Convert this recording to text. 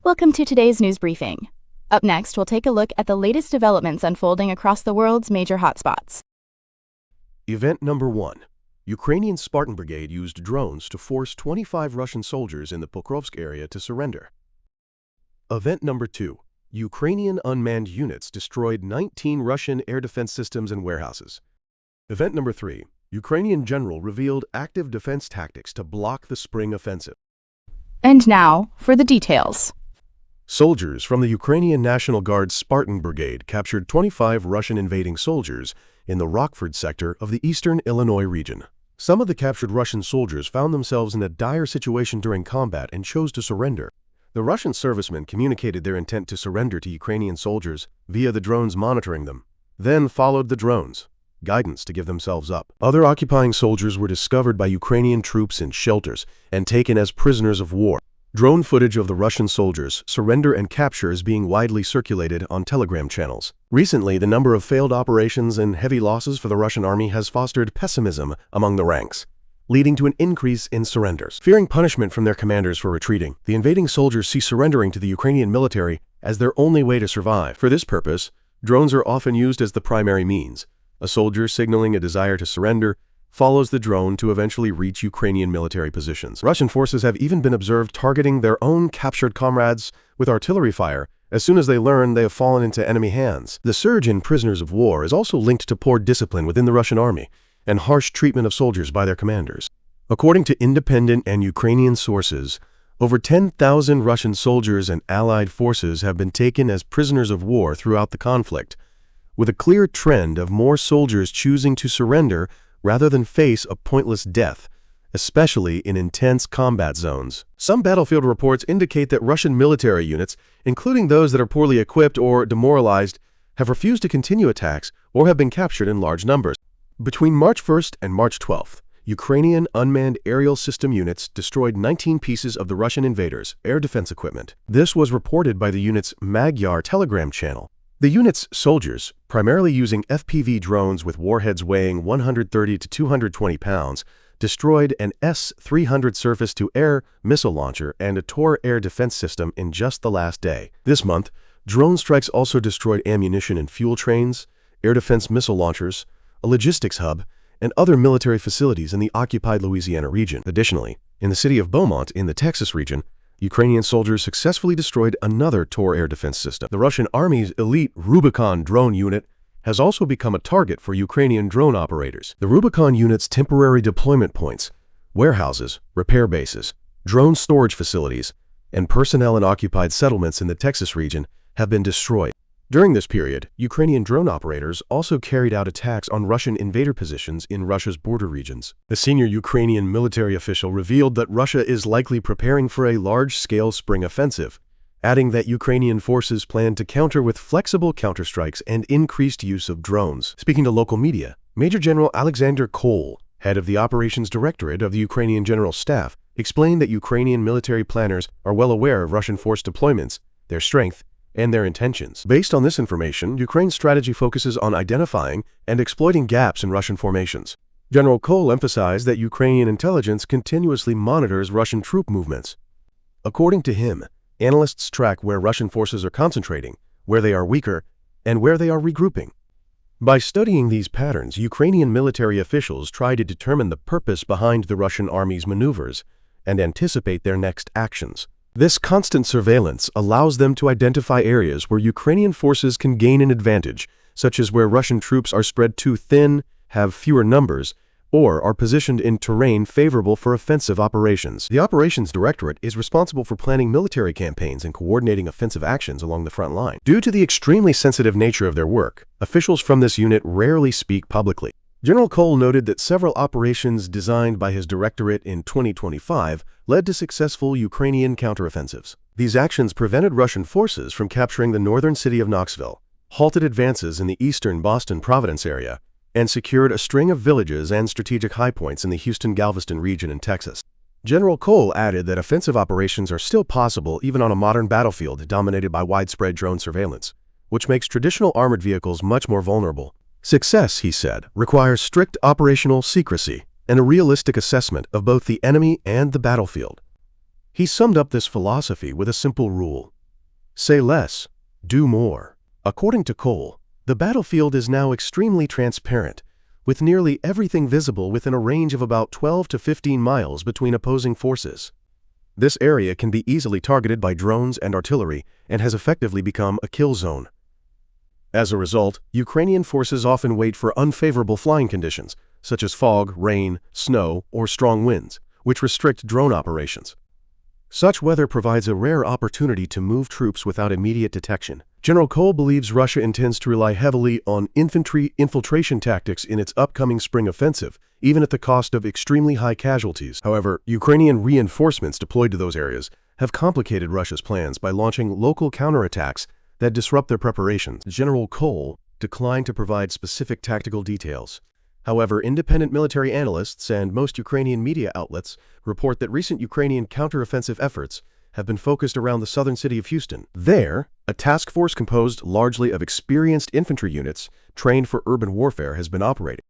Welcome to today's news briefing. Up next, we'll take a look at the latest developments unfolding across the world's major hotspots. Event number 1. Ukrainian Spartan Brigade used drones to force 25 Russian soldiers in the Pokrovsk area to surrender. Event number 2. Ukrainian unmanned units destroyed 19 Russian air defense systems and warehouses. Event number 3. Ukrainian general revealed active defense tactics to block the spring offensive. And now, for the details. Soldiers from the Ukrainian National Guard's Spartan Brigade captured 25 Russian invading soldiers in the Rockford sector of the eastern Illinois region. Some of the captured Russian soldiers found themselves in a dire situation during combat and chose to surrender. The Russian servicemen communicated their intent to surrender to Ukrainian soldiers via the drones monitoring them, then followed the drones' guidance to give themselves up. Other occupying soldiers were discovered by Ukrainian troops in shelters and taken as prisoners of war. Drone footage of the Russian soldiers' surrender and capture is being widely circulated on Telegram channels. Recently, the number of failed operations and heavy losses for the Russian army has fostered pessimism among the ranks, leading to an increase in surrenders. Fearing punishment from their commanders for retreating, the invading soldiers see surrendering to the Ukrainian military as their only way to survive. For this purpose, drones are often used as the primary means. A soldier signaling a desire to surrender follows the drone to eventually reach Ukrainian military positions. Russian forces have even been observed targeting their own captured comrades with artillery fire as soon as they learn they have fallen into enemy hands. The surge in prisoners of war is also linked to poor discipline within the Russian army and harsh treatment of soldiers by their commanders. According to independent and Ukrainian sources, over 10,000 Russian soldiers and allied forces have been taken as prisoners of war throughout the conflict, with a clear trend of more soldiers choosing to surrender rather than face a pointless death, especially in intense combat zones. Some battlefield reports indicate that Russian military units, including those that are poorly equipped or demoralized, have refused to continue attacks or have been captured in large numbers. Between March 1st and March 12th, Ukrainian unmanned aerial system units destroyed 19 pieces of the Russian invaders' air defense equipment. This was reported by the unit's Magyar Telegram channel. The unit's soldiers, primarily using FPV drones with warheads weighing 130 to 220 pounds, destroyed an S-300 surface-to-air missile launcher and a Tor air defense system in just the last day. This month, drone strikes also destroyed ammunition and fuel trains, air defense missile launchers, a logistics hub, and other military facilities in the occupied Louisiana region. Additionally, in the city of Beaumont in the Texas region, Ukrainian soldiers successfully destroyed another Tor air defense system. The Russian Army's elite Rubicon drone unit has also become a target for Ukrainian drone operators. The Rubicon unit's temporary deployment points, warehouses, repair bases, drone storage facilities, and personnel in occupied settlements in the Texas region have been destroyed. During this period, Ukrainian drone operators also carried out attacks on Russian invader positions in Russia's border regions. A senior Ukrainian military official revealed that Russia is likely preparing for a large-scale spring offensive, adding that Ukrainian forces plan to counter with flexible counterstrikes and increased use of drones. Speaking to local media, Major General Alexander Kol, head of the Operations Directorate of the Ukrainian General Staff, explained that Ukrainian military planners are well aware of Russian force deployments, their strength, and their intentions. Based on this information, Ukraine's strategy focuses on identifying and exploiting gaps in Russian formations. General Kol emphasized that Ukrainian intelligence continuously monitors Russian troop movements. According to him, analysts track where Russian forces are concentrating, where they are weaker, and where they are regrouping. By studying these patterns, Ukrainian military officials try to determine the purpose behind the Russian army's maneuvers and anticipate their next actions. This constant surveillance allows them to identify areas where Ukrainian forces can gain an advantage, such as where Russian troops are spread too thin, have fewer numbers, or are positioned in terrain favorable for offensive operations. The Operations Directorate is responsible for planning military campaigns and coordinating offensive actions along the front line. Due to the extremely sensitive nature of their work, officials from this unit rarely speak publicly. General Kol noted that several operations designed by his directorate in 2025 led to successful Ukrainian counteroffensives. These actions prevented Russian forces from capturing the northern city of Knoxville, halted advances in the eastern Boston-Providence area, and secured a string of villages and strategic high points in the Houston-Galveston region in Texas. General Kol added that offensive operations are still possible even on a modern battlefield dominated by widespread drone surveillance, which makes traditional armored vehicles much more vulnerable. Success, he said, requires strict operational secrecy and a realistic assessment of both the enemy and the battlefield. He summed up this philosophy with a simple rule: Say less, do more. According to Cole, the battlefield is now extremely transparent, with nearly everything visible within a range of about 12 to 15 miles between opposing forces. This area can be easily targeted by drones and artillery and has effectively become a kill zone. As a result, Ukrainian forces often wait for unfavorable flying conditions, such as fog, rain, snow, or strong winds, which restrict drone operations. Such weather provides a rare opportunity to move troops without immediate detection. General Cole believes Russia intends to rely heavily on infantry infiltration tactics in its upcoming spring offensive, even at the cost of extremely high casualties. However, Ukrainian reinforcements deployed to those areas have complicated Russia's plans by launching local counterattacks that disrupt their preparations. General Cole declined to provide specific tactical details. However, independent military analysts and most Ukrainian media outlets report that recent Ukrainian counteroffensive efforts have been focused around the southern city of Houston. There, a task force composed largely of experienced infantry units trained for urban warfare has been operating.